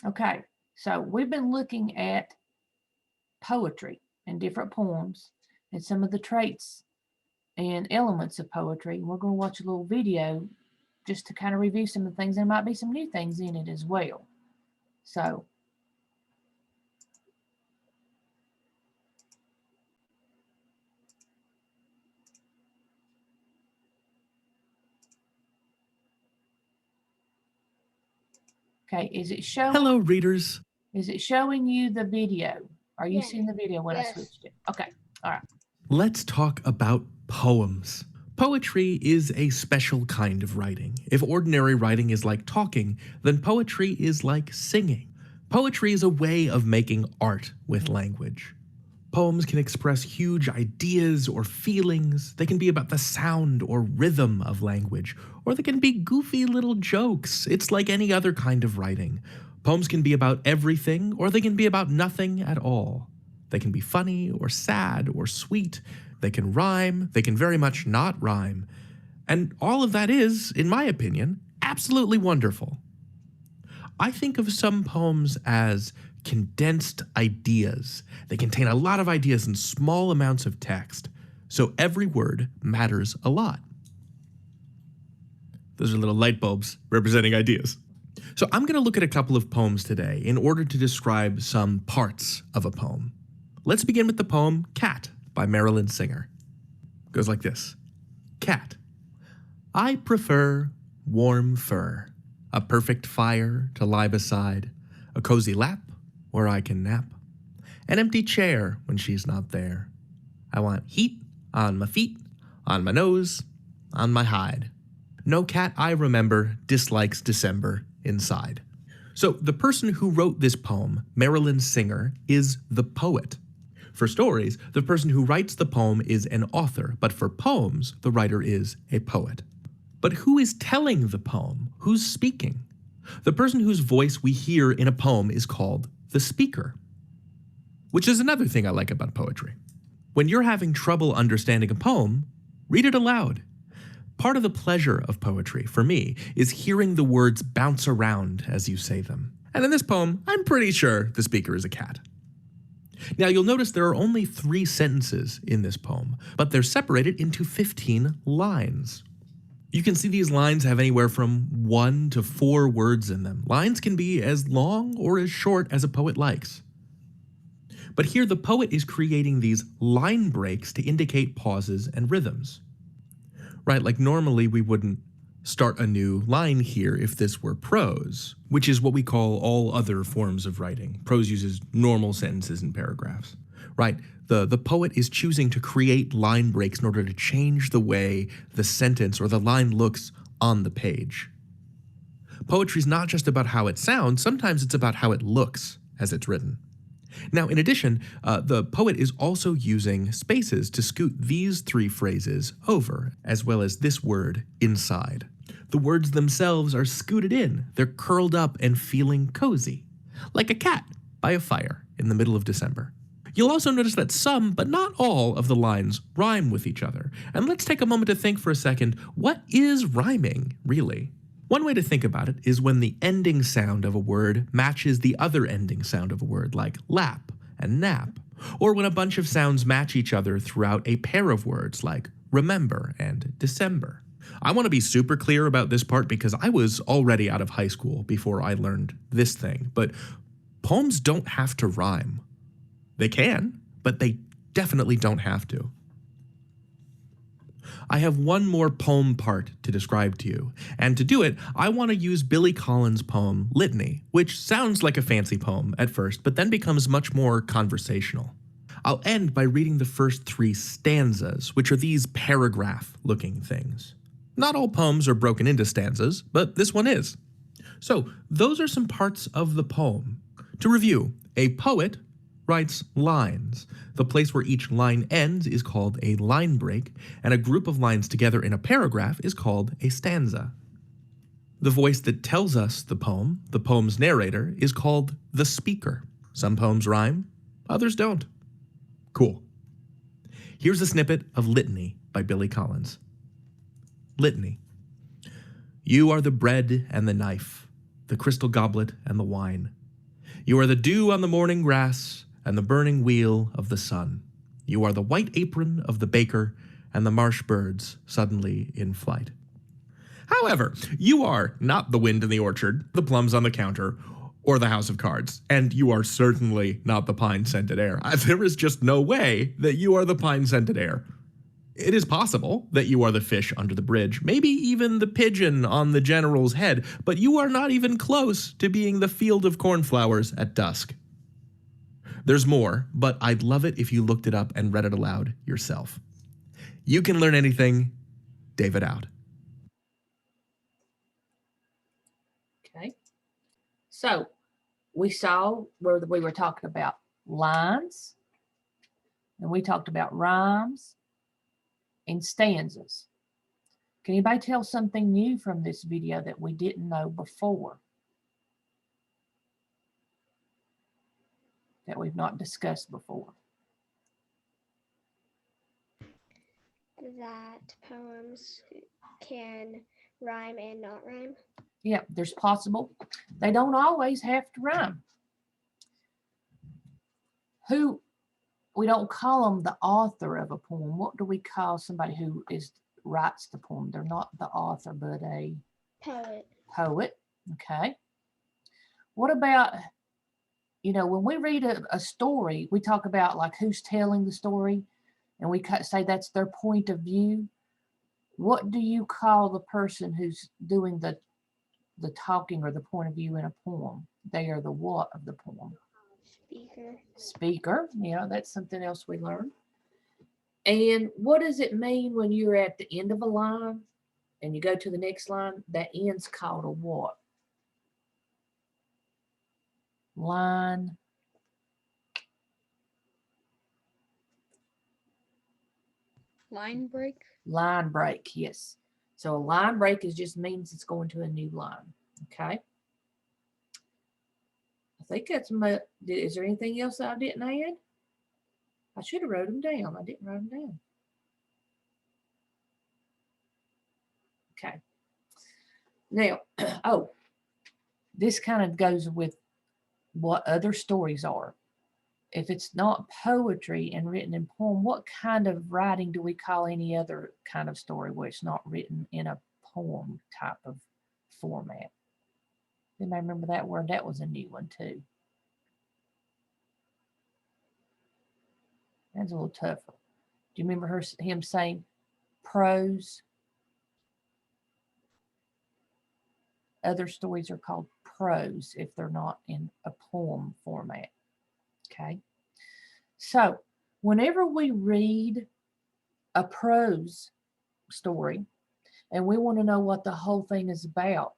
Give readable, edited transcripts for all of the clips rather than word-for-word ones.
Okay, so we've been looking at poetry and different poems and some of the traits and elements of poetry. We're going to watch a little video just to kind of review some of the things. There might be some new things in it as well. So, okay, is it showing? Hello, readers. Is it showing you the video? Are you Yes. seeing the video when I Yes. switched it? Okay, all right. Let's talk about poems. Poetry is a special kind of writing. If ordinary writing is like talking, then poetry is like singing. Poetry is a way of making art with language. Poems can express huge ideas or feelings. They can be about the sound or rhythm of language, or they can be goofy little jokes. It's like any other kind of writing. Poems can be about everything, or they can be about nothing at all. They can be funny or sad or sweet. They can rhyme. They can very much not rhyme. And all of that is, in my opinion, absolutely wonderful. I think of some poems as condensed ideas. They contain a lot of ideas in small amounts of text, so every word matters a lot. Those are little light bulbs representing ideas. So I'm going to look at a couple of poems today in order to describe some parts of a poem. Let's begin with the poem Cat by Marilyn Singer. It goes like this. Cat. I prefer warm fur, a perfect fire to lie beside, a cozy lap where I can nap, an empty chair when she's not there. I want heat on my feet, on my nose, on my hide. No cat I remember dislikes December inside. So the person who wrote this poem, Marilyn Singer, is the poet. For stories, the person who writes the poem is an author, but for poems, the writer is a poet. But who is telling the poem? Who's speaking? The person whose voice we hear in a poem is called the speaker. Which is another thing I like about poetry. When you're having trouble understanding a poem, read it aloud. Part of the pleasure of poetry, for me, is hearing the words bounce around as you say them. And in this poem, I'm pretty sure the speaker is a cat. Now you'll notice there are only 3 sentences in this poem, but they're separated into 15 lines. You can see these lines have anywhere from 1 to 4 words in them. Lines can be as long or as short as a poet likes. But here the poet is creating these line breaks to indicate pauses and rhythms. Right, like normally we wouldn't start a new line here if this were prose, which is what we call all other forms of writing. Prose uses normal sentences and paragraphs, right? The poet is choosing to create line breaks in order to change the way the sentence or the line looks on the page. Poetry is not just about how it sounds, sometimes it's about how it looks as it's written. Now, in addition, the poet is also using spaces to scoot these 3 phrases over, as well as this word, inside. The words themselves are scooted in. They're curled up and feeling cozy, like a cat by a fire in the middle of December. You'll also notice that some, but not all, of the lines rhyme with each other. And let's take a moment to think for a second, what is rhyming, really? One way to think about it is when the ending sound of a word matches the other ending sound of a word, like lap and nap, or when a bunch of sounds match each other throughout a pair of words, like remember and December. I want to be super clear about this part because I was already out of high school before I learned this thing, but poems don't have to rhyme. They can, but they definitely don't have to. I have one more poem part to describe to you, and to do it, I want to use Billy Collins' poem Litany, which sounds like a fancy poem at first, but then becomes much more conversational. I'll end by reading the first 3 stanzas, which are these paragraph-looking things. Not all poems are broken into stanzas, but this one is. So, those are some parts of the poem. To review, a poet writes lines. The place where each line ends is called a line break, and a group of lines together in a paragraph is called a stanza. The voice that tells us the poem's narrator, is called the speaker. Some poems rhyme, others don't. Cool. Here's a snippet of Litany by Billy Collins. Litany. You are the bread and the knife, the crystal goblet and the wine, You are the dew on the morning grass and the burning wheel of the sun. You are the white apron of the baker and the marsh birds suddenly in flight. However, you are not the wind in the orchard, the plums on the counter, or the house of cards, and you are certainly not the pine-scented air. There is just no way that you are the pine-scented air. It is possible that you are the fish under the bridge, maybe even the pigeon on the general's head, but you are not even close to being the field of cornflowers at dusk. There's more, but I'd love it if you looked it up and read it aloud yourself. You can learn anything. David out. Okay. So we saw where we were talking about lines, and we talked about rhymes and stanzas. Can anybody tell something new from this video that we didn't know before? That we've not discussed before? That poems can rhyme and not rhyme. Yeah, there's possible. They don't always have to rhyme. We don't call them the author of a poem. What do we call somebody who writes the poem? They're not the author, but a poet. Okay. What about, when we read a story, we talk about like who's telling the story, and we say that's their point of view. What do you call the person who's doing the talking or the point of view in a poem? They are the what of the poem? Speaker. Yeah, that's something else we learned. And what does it mean when you're at the end of a line and you go to the next line? That end's called a what? Line. Line break. Line break, yes. So a line break just means it's going to a new line. Okay. I think that's my. Is there anything else I didn't add? I should have wrote them down. I didn't write them down. Okay. Now, this kind of goes with what other stories are. If it's not poetry and written in poem, what kind of writing do we call any other kind of story where it's not written in a poem type of format? Anybody remember that word? That was a new one too. That's a little tougher. Do you remember him saying prose? Other stories are called prose if they're not in a poem format. Okay. So whenever we read a prose story and we want to know what the whole thing is about,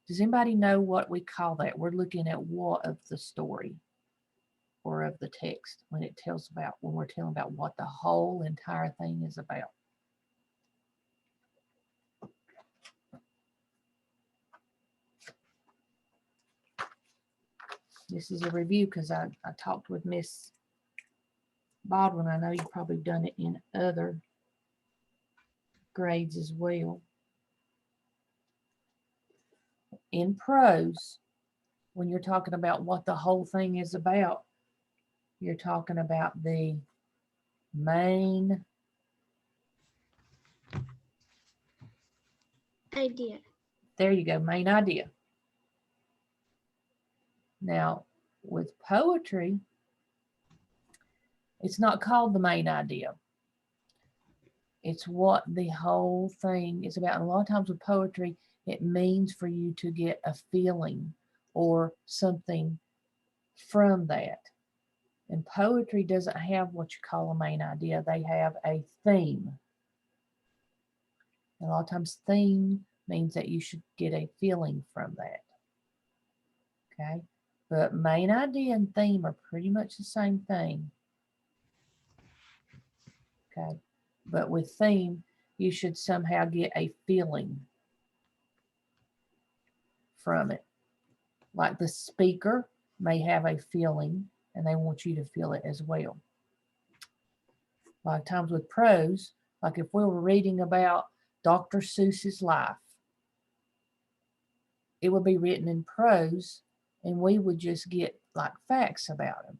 does anybody know what we call that? We're looking at what of the story or of the text when we're telling about what the whole entire thing is about. This is a review because I talked with Miss Baldwin. I know you've probably done it in other grades as well. In prose, when you're talking about what the whole thing is about, you're talking about the main idea. There you go, main idea. Now, with poetry, it's not called the main idea. It's what the whole thing is about. And a lot of times with poetry, it means for you to get a feeling or something from that. And poetry doesn't have what you call a main idea. They have a theme. And a lot of times theme means that you should get a feeling from that. Okay? But main idea and theme are pretty much the same thing. Okay? But with theme, you should somehow get a feeling from it. Like the speaker may have a feeling and they want you to feel it as well. A lot of times with prose, like if we were reading about Dr. Seuss's life, it would be written in prose and we would just get like facts about him.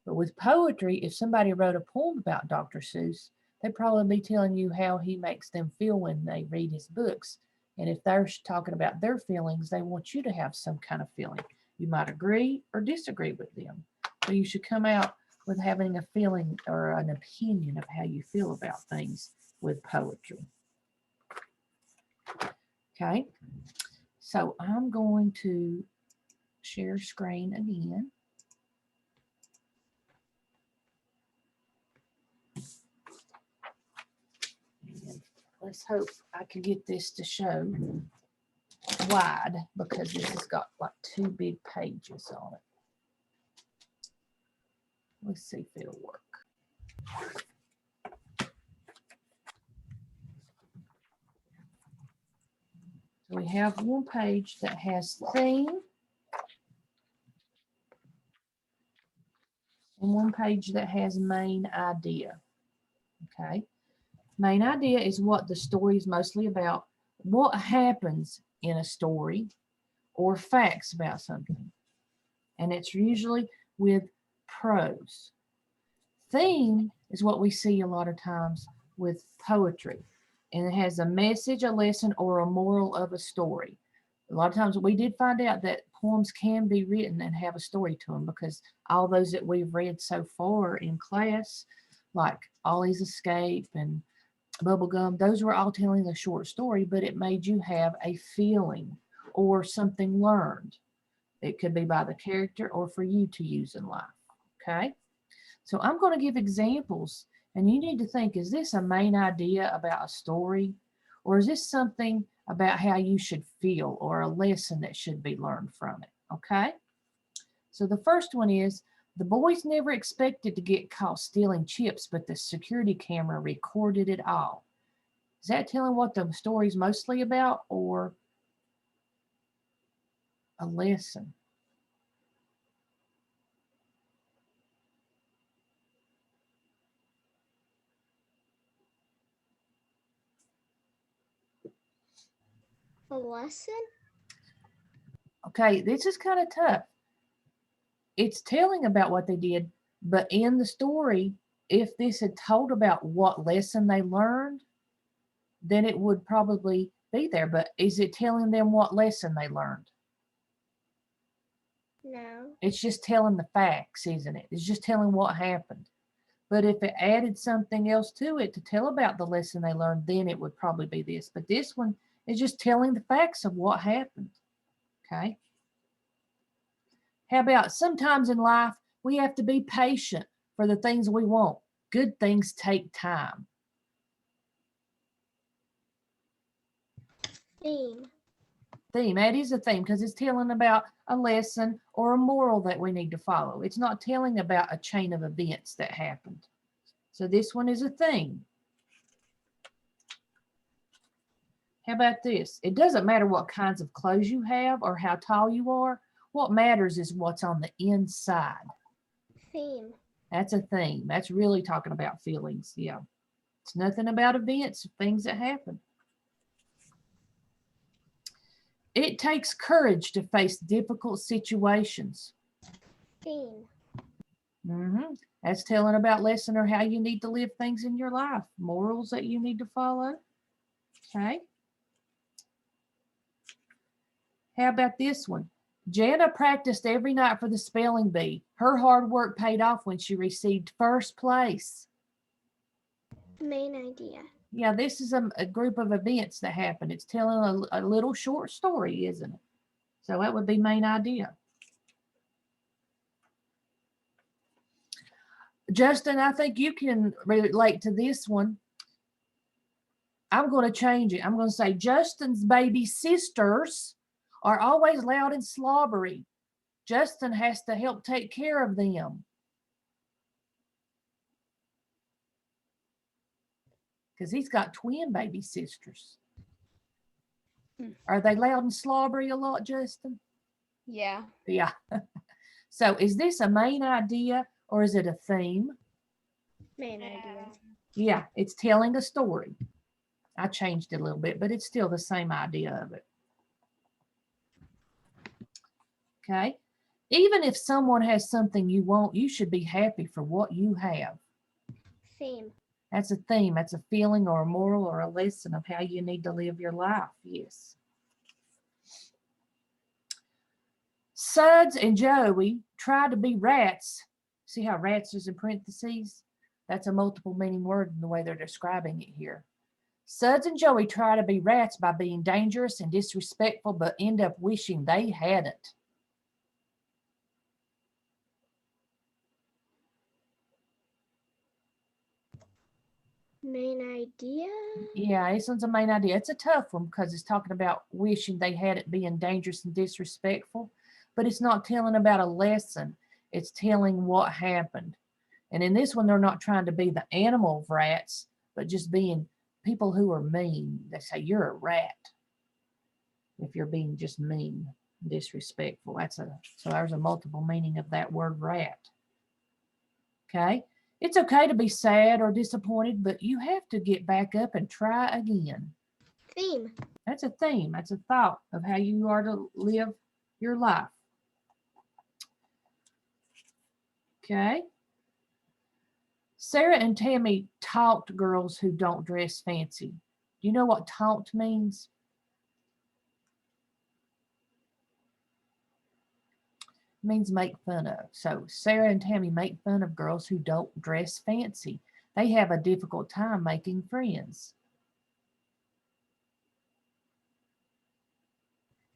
But with poetry, if somebody wrote a poem about Dr. Seuss, they'd probably be telling you how he makes them feel when they read his books. And if they're talking about their feelings, they want you to have some kind of feeling. You might agree or disagree with them, but you should come out with having a feeling or an opinion of how you feel about things with poetry. Okay, so I'm going to share screen again. And let's hope I can get this to show wide because this has got like 2 big pages on it. Let's see if it'll work. So we have one page that has theme and one page that has main idea. Okay. Main idea is what the story is mostly about, what happens in a story, or facts about something. And it's usually with prose. Theme is what we see a lot of times with poetry. And it has a message, a lesson, or a moral of a story. A lot of times we did find out that poems can be written and have a story to them, because all those that we've read so far in class, like Ollie's Escape and Bubblegum, those were all telling a short story, but it made you have a feeling or something learned. It could be by the character or for you to use in life. Okay, so I'm going to give examples, and you need to think, is this a main idea about a story, or is this something about how you should feel, or a lesson that should be learned from it? Okay, so the first one is, the boys never expected to get caught stealing chips, but the security camera recorded it all. Is that telling what the story's mostly about, or a lesson? A lesson? Okay, this is kind of tough. It's telling about what they did, but in the story, if this had told about what lesson they learned, then it would probably be there. But is it telling them what lesson they learned? No. It's just telling the facts, isn't it? It's just telling what happened. But if it added something else to it to tell about the lesson they learned, then it would probably be this. But this one is just telling the facts of what happened. Okay. How about, sometimes in life we have to be patient for the things we want. Good things take time. Theme. Theme, that is a theme, because it's telling about a lesson or a moral that we need to follow. It's not telling about a chain of events that happened. So this one is a theme. How about this? It doesn't matter what kinds of clothes you have or how tall you are. What matters is what's on the inside. Theme. That's a theme. That's really talking about feelings. Yeah. It's nothing about events, things that happen. It takes courage to face difficult situations. Theme. That's telling about lesson or how you need to live things in your life, morals that you need to follow. Okay. How about this one? Jana practiced every night for the spelling bee. Her hard work paid off when she received first place. Main idea. Yeah, this is a group of events that happen. It's telling a little short story, isn't it? So that would be main idea. Justin, I think you can relate to this one. I'm going to change it. I'm going to say Justin's baby sisters are always loud and slobbery. Justin has to help take care of them. Because he's got twin baby sisters. Are they loud and slobbery a lot, Justin? Yeah. Yeah. So is this a main idea or is it a theme? Main idea. Yeah, it's telling a story. I changed it a little bit, but it's still the same idea of it. Okay. Even if someone has something you want, you should be happy for what you have. Theme. That's a theme. That's a feeling or a moral or a lesson of how you need to live your life. Yes. Suds and Joey try to be rats. See how rats is in parentheses? That's a multiple meaning word in the way they're describing it here. Suds and Joey try to be rats by being dangerous and disrespectful, but end up wishing they hadn't. Main idea. Yeah, this one's a main idea. It's a tough one because it's talking about wishing they hadn't, being dangerous and disrespectful, but it's not telling about a lesson. It's telling what happened. And in this one, they're not trying to be the animal rats, but just being people who are mean. They say you're a rat if you're being just mean, disrespectful. So there's a multiple meaning of that word rat. Okay. It's okay to be sad or disappointed, but you have to get back up and try again. Theme. That's a theme. That's a thought of how you are to live your life. Okay. Sarah and Tammy taunt girls who don't dress fancy. Do you know what taunt means? It means make fun of. So Sarah and Tammy make fun of girls who don't dress fancy. They have a difficult time making friends.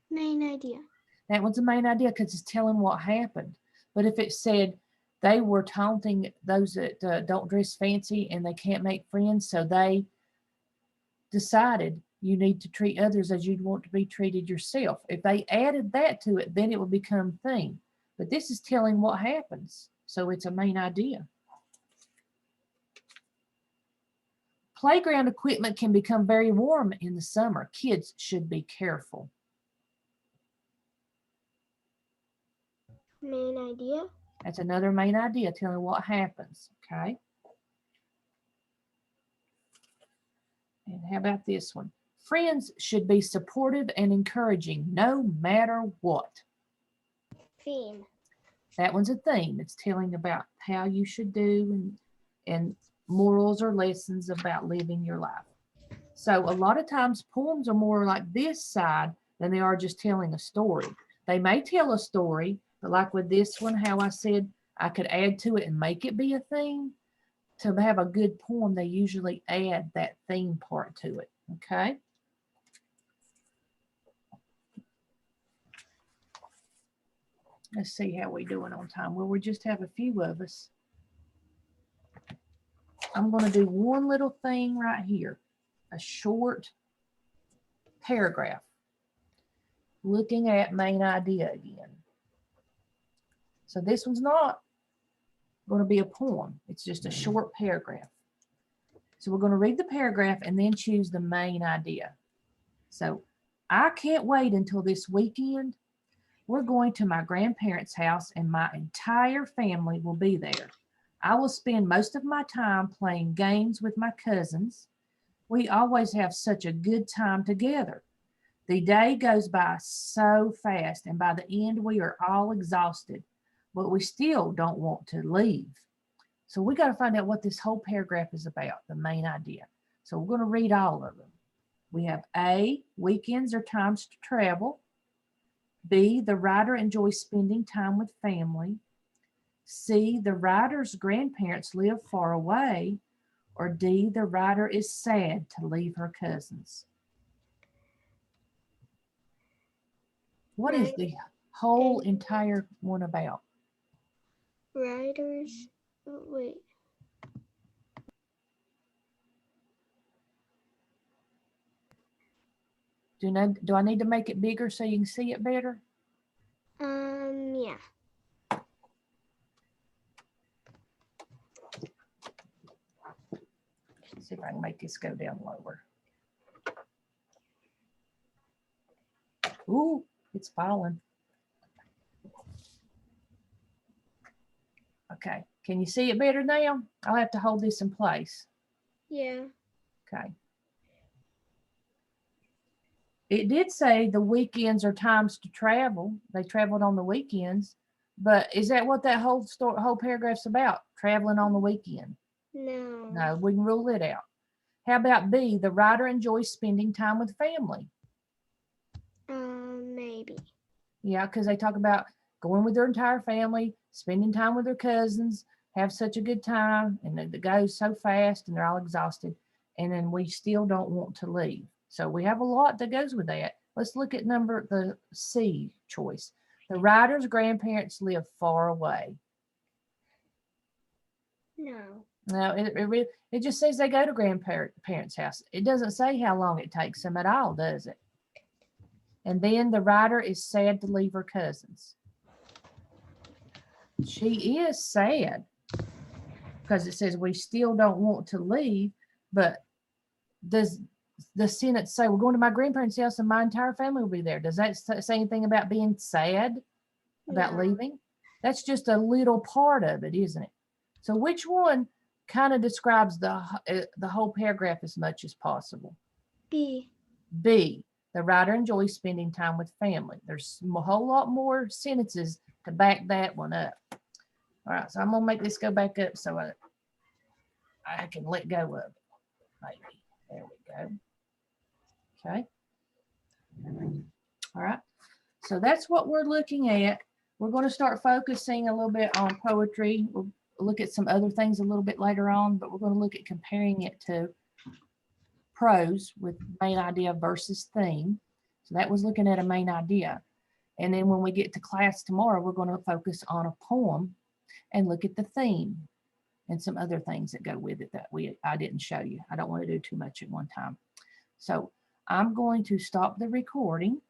Main idea. That one's the main idea because it's telling what happened. But if it said they were taunting those that don't dress fancy and they can't make friends, so they decided you need to treat others as you'd want to be treated yourself. If they added that to it, then it would become theme. But this is telling what happens. So it's a main idea. Playground equipment can become very warm in the summer. Kids should be careful. Main idea. That's another main idea, telling what happens. Okay. And how about this one? Friends should be supportive and encouraging no matter what. Theme. That one's a theme. It's telling about how you should do and morals or lessons about living your life. So a lot of times poems are more like this side than they are just telling a story. They may tell a story, but like with this one, how I said I could add to it and make it be a theme. To have a good poem, they usually add that theme part to it. Okay. Let's see how we're doing on time. Well, we just have a few of us. I'm going to do one little thing right here, a short paragraph, looking at main idea again. So this one's not going to be a poem. It's just a short paragraph. So we're going to read the paragraph and then choose the main idea. So I can't wait until this weekend. We're going to my grandparents' house and my entire family will be there. I will spend most of my time playing games with my cousins. We always have such a good time together. The day goes by so fast, and by the end, we are all exhausted, but we still don't want to leave. So we got to find out what this whole paragraph is about, the main idea. So we're going to read all of them. We have A, weekends are times to travel. B, the writer enjoys spending time with family. C, the writer's grandparents live far away. Or D, the writer is sad to leave her cousins. What is the whole entire one about? Writers. Wait. Do I need to make it bigger so you can see it better? Yeah. Let's see if I can make this go down lower. Ooh, it's falling. Okay, can you see it better now? I'll have to hold this in place. Yeah. Okay. It did say the weekends are times to travel. They traveled on the weekends, But is that what that whole paragraph's about? Traveling on the weekend? No. No, we can rule it out. How about B? The writer enjoys spending time with family. Maybe. Yeah, because they talk about going with their entire family, spending time with their cousins, have such a good time, and it goes so fast and they're all exhausted. And then we still don't want to leave. So we have a lot that goes with that. Let's look at the C choice. The writer's grandparents live far away. No. No, it just says they go to grandparents' house. It doesn't say how long it takes them at all, does it? And then the writer is sad to leave her cousins. She is sad because it says we still don't want to leave, but does the sentence say we're going to my grandparents' house and my entire family will be there? Does that say anything about being sad about No. leaving? That's just a little part of it, isn't it? So which one kind of describes the whole paragraph as much as possible? B. B, the writer enjoys spending time with family. There's a whole lot more sentences to back that one up. All right, so I'm gonna make this go back up so I can let go of it. Maybe. There we go. Okay. All right. So that's what we're looking at. We're going to start focusing a little bit on poetry. We'll look at some other things a little bit later on, but we're going to look at comparing it to prose with main idea versus theme. So that was looking at a main idea. And then when we get to class tomorrow, we're going to focus on a poem and look at the theme and some other things that go with it that I didn't show you. I don't want to do too much at one time. So I'm going to stop the recording